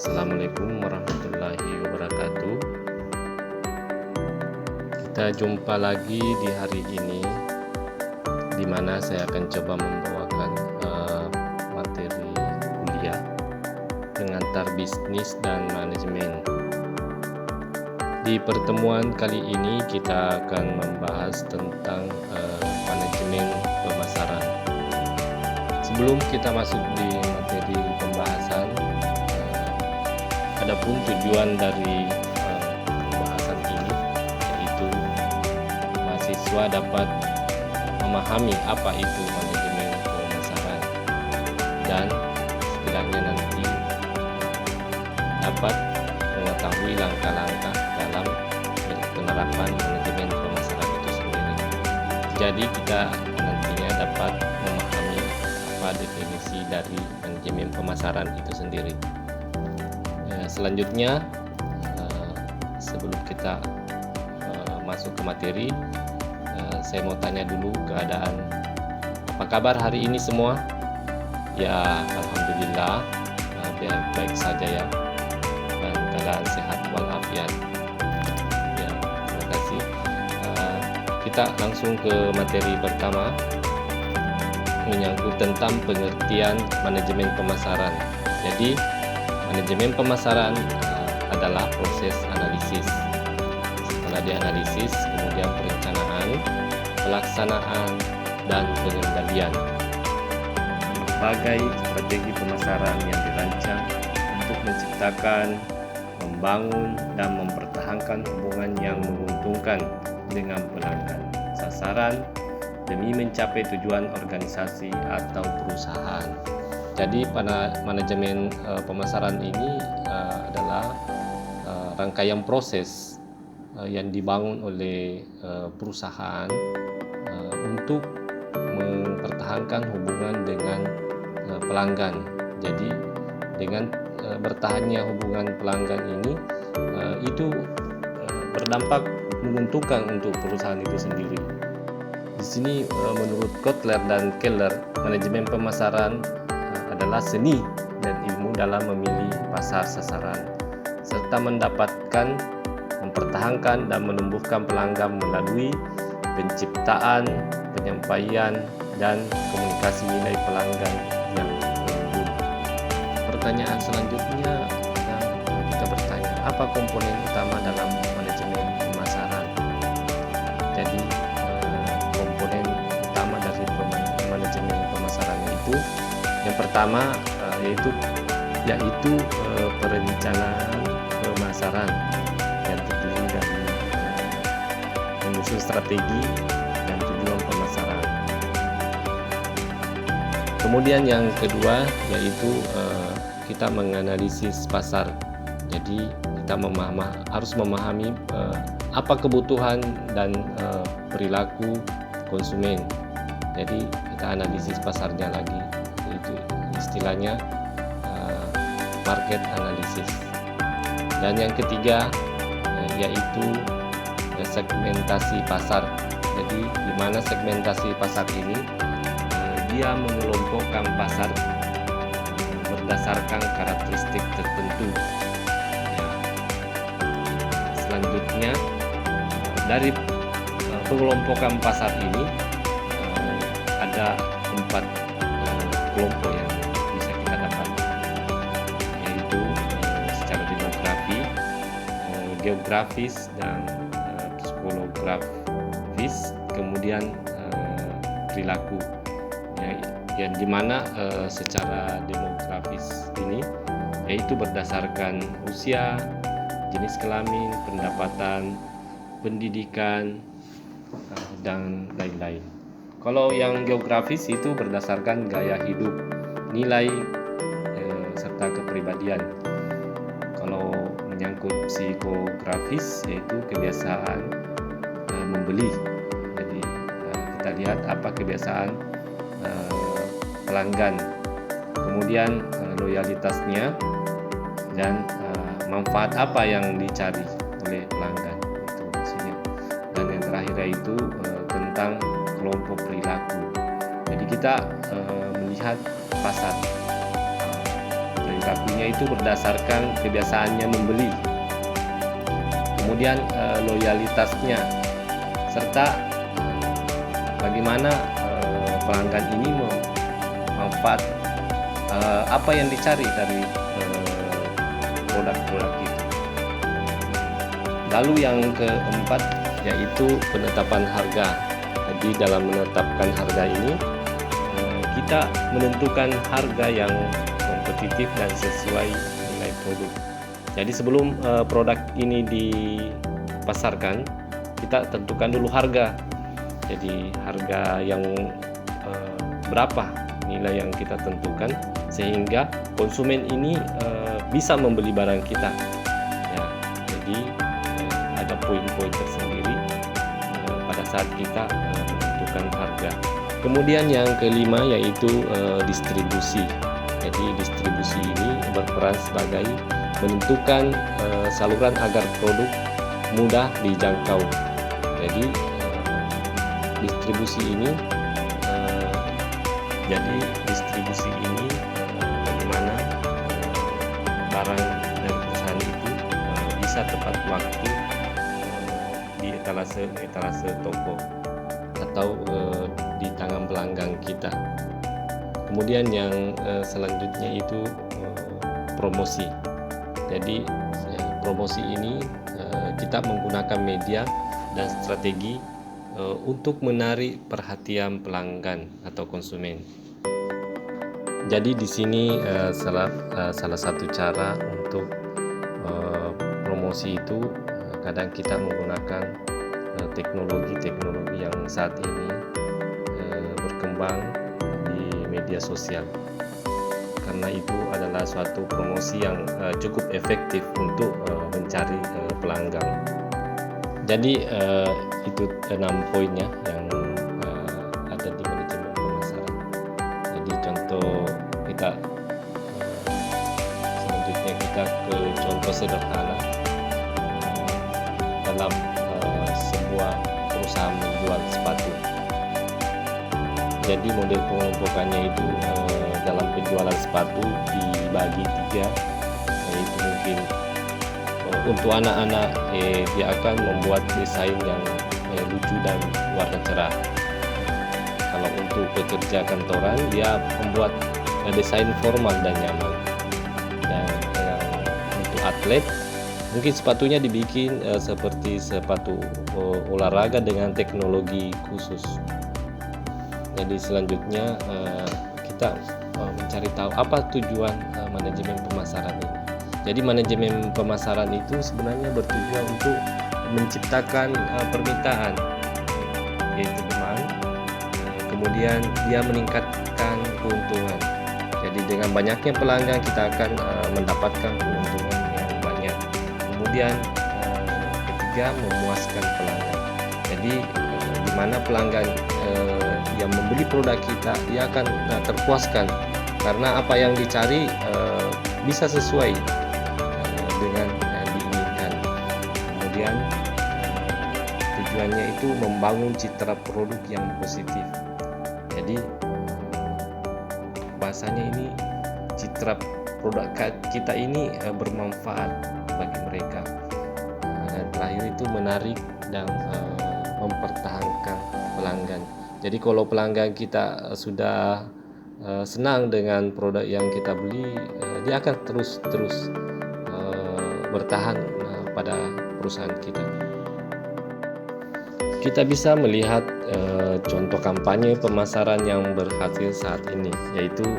Assalamualaikum warahmatullahi wabarakatuh. Kita jumpa lagi di hari ini, di mana saya akan coba membawakan materi kuliah pengantar bisnis dan manajemen. Di pertemuan kali ini kita akan membahas tentang manajemen pemasaran. Sebelum kita masuk di materi pembahasan, adapun tujuan dari pembahasan ini yaitu mahasiswa dapat memahami apa itu manajemen pemasaran dan setidaknya nanti dapat mengetahui langkah-langkah dalam penerapan manajemen pemasaran itu sendiri. Jadi kita nantinya dapat memahami apa definisi dari manajemen pemasaran itu sendiri. Selanjutnya, sebelum kita masuk ke materi, saya mau tanya dulu keadaan apa kabar hari ini semua? Ya, alhamdulillah baik saja ya, dan keadaan sehat walafiat. Ya, terima kasih. Kita langsung ke materi pertama, menyangkut tentang pengertian manajemen pemasaran. Jadi manajemen pemasaran adalah proses analisis. Setelah dianalisis, kemudian perencanaan, pelaksanaan, dan pengendalian. Berbagai strategi pemasaran yang dirancang untuk menciptakan, membangun, dan mempertahankan hubungan yang menguntungkan dengan pelanggan, sasaran, demi mencapai tujuan organisasi atau perusahaan. Jadi pada manajemen pemasaran ini adalah rangkaian proses yang dibangun oleh perusahaan untuk mempertahankan hubungan dengan pelanggan. Jadi dengan bertahannya hubungan pelanggan ini itu berdampak menguntungkan untuk perusahaan itu sendiri. Di sini menurut Kotler dan Keller, manajemen pemasaran adalah seni dan ilmu dalam memilih pasar sasaran serta mendapatkan, mempertahankan, dan menumbuhkan pelanggan melalui penciptaan, penyampaian, dan komunikasi nilai pelanggan yang unggul. Pertanyaan selanjutnya kita bertanya, apa komponen utama dalam manajemen pemasaran? Jadi komponen utama dari manajemen pemasaran itu yang pertama yaitu perencanaan pemasaran yang terdiri dari menyusun strategi dan tujuan pemasaran. Kemudian yang kedua yaitu kita menganalisis pasar. Jadi kita harus memahami apa kebutuhan dan perilaku konsumen. Jadi kita analisis pasarnya lagi. Itu istilahnya market analysis. Dan yang ketiga yaitu segmentasi pasar. Jadi di mana segmentasi pasar ini dia mengelompokkan pasar berdasarkan karakteristik tertentu. Ya. Selanjutnya dari pengelompokan pasar ini ada 4 kelompok yang bisa kita dapat, yaitu secara demografi, geografis, dan psikografis, kemudian perilaku. Yang dimana secara demografis ini yaitu berdasarkan usia, jenis kelamin, pendapatan, pendidikan, dan lain-lain. Kalau yang geografis itu berdasarkan gaya hidup, nilai, serta kepribadian. Kalau menyangkut psikografis yaitu kebiasaan membeli. Jadi kita lihat apa kebiasaan pelanggan, kemudian loyalitasnya, dan manfaat apa yang dicari oleh pelanggan, itu maksudnya. Dan yang terakhir yaitu tentang kelompok perilaku. Jadi kita melihat pasar dari kartunya itu berdasarkan kebiasaannya membeli, kemudian loyalitasnya, serta bagaimana pelanggan ini manfaat apa yang dicari dari produk-produk itu. Lalu yang keempat yaitu penetapan harga. Jadi dalam menetapkan harga ini kita menentukan harga yang kompetitif dan sesuai nilai produk. Jadi sebelum produk ini dipasarkan, kita tentukan dulu harga. Jadi harga yang berapa nilai yang kita tentukan sehingga konsumen ini bisa membeli barang kita. Ya, jadi ada poin-poin tersendiri pada saat kita menentukan harga. Kemudian yang kelima yaitu distribusi. Jadi distribusi ini berperan sebagai menentukan saluran agar produk mudah dijangkau. Jadi distribusi ini bagaimana barang dari perusahaan itu bisa tepat waktu di etalase toko atau di tangan pelanggan kita. Kemudian yang selanjutnya itu promosi. Jadi promosi ini kita menggunakan media dan strategi untuk menarik perhatian pelanggan atau konsumen. Jadi di sini salah satu cara untuk promosi itu kadang kita menggunakan teknologi yang saat ini berkembang di media sosial. Karena itu adalah suatu promosi yang cukup efektif untuk mencari pelanggan. Jadi itu 6 poinnya yang ada di manajemen pemasaran. Jadi selanjutnya kita ke contoh sederhana dalam sebuah perusahaan menjual sepatu. Jadi model pengelompokannya itu dalam penjualan sepatu dibagi 3, yaitu mungkin untuk anak-anak dia akan membuat desain yang lucu dan warna cerah. Kalau untuk pekerja kantoran dia membuat desain formal dan nyaman. Dan untuk atlet mungkin sepatunya dibikin seperti sepatu olahraga dengan teknologi khusus. Jadi selanjutnya kita mencari tahu apa tujuan manajemen pemasaran ini. Jadi manajemen pemasaran itu sebenarnya bertujuan untuk menciptakan permintaan, yaitu demand. Kemudian dia meningkatkan keuntungan. Jadi dengan banyaknya pelanggan kita akan mendapatkan keuntungan yang banyak. Kemudian ketiga, memuaskan pelanggan. Jadi di mana pelanggan yang membeli produk kita dia akan terpuaskan karena apa yang dicari bisa sesuai dengan diinginkan. Kemudian tujuannya itu membangun citra produk yang positif. Jadi bahasanya ini citra produk kita ini bermanfaat bagi mereka. Dan terakhir itu menarik dan mempertahankan pelanggan. Jadi kalau pelanggan kita sudah senang dengan produk yang kita beli, dia akan terus bertahan pada perusahaan kita. Kita bisa melihat contoh kampanye pemasaran yang berhasil saat ini, yaitu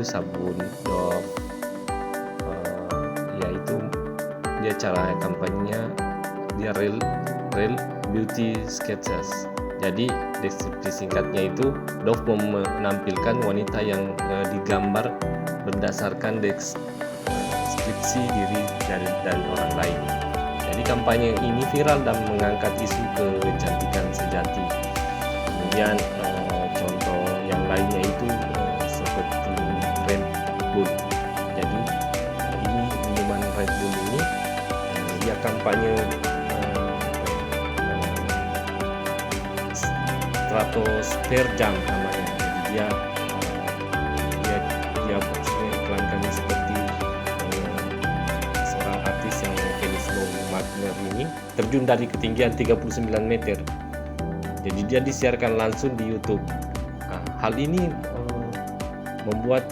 sabun Dove, yaitu dia cara kampanyenya dia real beauty sketches. Jadi deskripsi singkatnya itu Dove menampilkan wanita yang digambar berdasarkan deskripsi diri dan orang lain. Jadi kampanye ini viral dan mengangkat isu kecantikan sejati. Kemudian contoh yang lainnya itu seperti Red Bull. Jadi ini minuman Red Bull ini dia kampanye Stratosphere Jam namanya. Jadi dia iklan ini terjun dari ketinggian 39 meter. Jadi dia disiarkan langsung di YouTube. Nah, hal ini membuat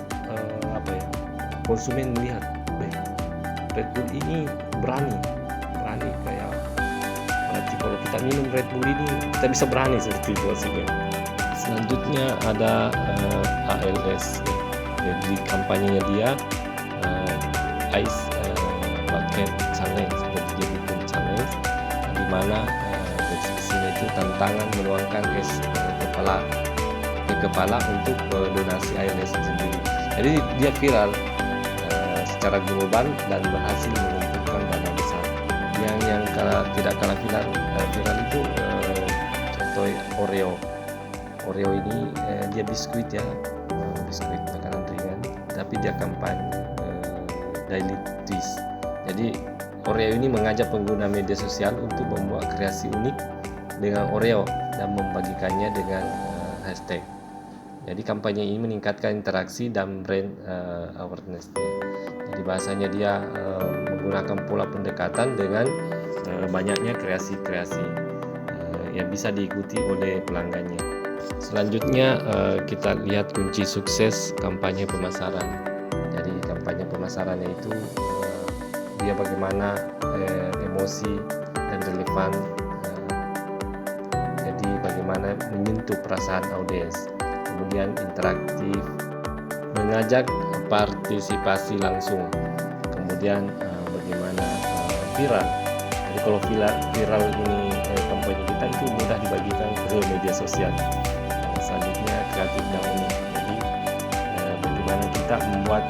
konsumen melihat Red Bull ini berani kayak berarti kalau kita minum Red Bull ini kita bisa berani seperti itu hasilnya. Selanjutnya ada ALS. Jadi kampanyenya dia Ice Bucket Challenge, seperti dia bikin challenge di mana deskripsinya itu tantangan menuangkan es ke kepala untuk donasi ALS sendiri. Jadi dia viral secara global dan berhasil mengumpulkan dana besar. Yang tidak kalah viral itu contoh Oreo ini dia biskuit ya, biskuit makanan ringan, tapi dia kampanye daily twist. Jadi Oreo ini mengajak pengguna media sosial untuk membuat kreasi unik dengan Oreo dan membagikannya dengan hashtag. Jadi kampanye ini meningkatkan interaksi dan brand awareness-nya. Jadi bahasanya dia menggunakan pola pendekatan dengan banyaknya kreasi-kreasi yang bisa diikuti oleh pelanggannya. Selanjutnya kita lihat kunci sukses kampanye pemasaran. Jadi kampanye pemasarannya itu dia bagaimana emosi dan relevan. Jadi bagaimana menyentuh perasaan audiens. Kemudian interaktif, mengajak partisipasi langsung, kemudian bagaimana viral. Jadi kalau viral ini kampanye kita itu mudah dibagikan ke media sosial. Selanjutnya kreatif dan unik. Jadi bagaimana kita membuat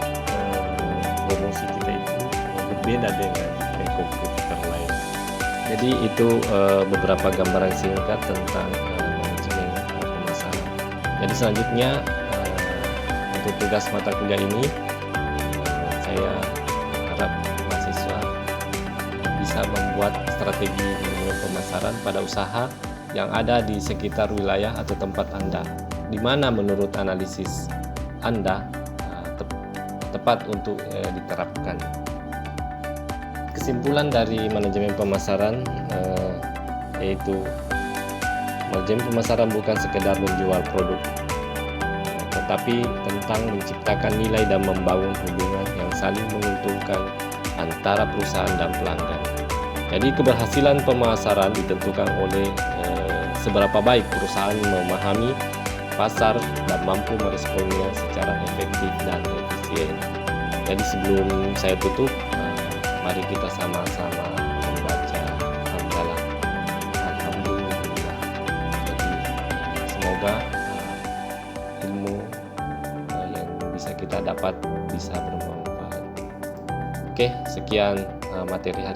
promosi kita itu berbeda dengan kompetitor lain. Jadi itu beberapa gambaran singkat tentang manajemen pemasaran. Jadi selanjutnya untuk tugas mata kuliah ini saya harap mahasiswa bisa membuat strategi manajemen pemasaran pada usaha yang ada di sekitar wilayah atau tempat Anda, di mana menurut analisis Anda tepat untuk diterapkan. Kesimpulan dari manajemen pemasaran yaitu manajemen pemasaran bukan sekedar menjual produk, tetapi tentang menciptakan nilai dan membangun hubungan yang saling menguntungkan antara perusahaan dan pelanggan. Jadi keberhasilan pemasaran ditentukan oleh seberapa baik perusahaan memahami pasar dan mampu meresponnya secara efektif dan efisien. Jadi sebelum saya tutup, mari kita sama-sama membaca hamdalah. Alhamdulillah. Jadi semoga ilmu yang bisa kita dapat bisa bermanfaat. Oke, sekian materi hari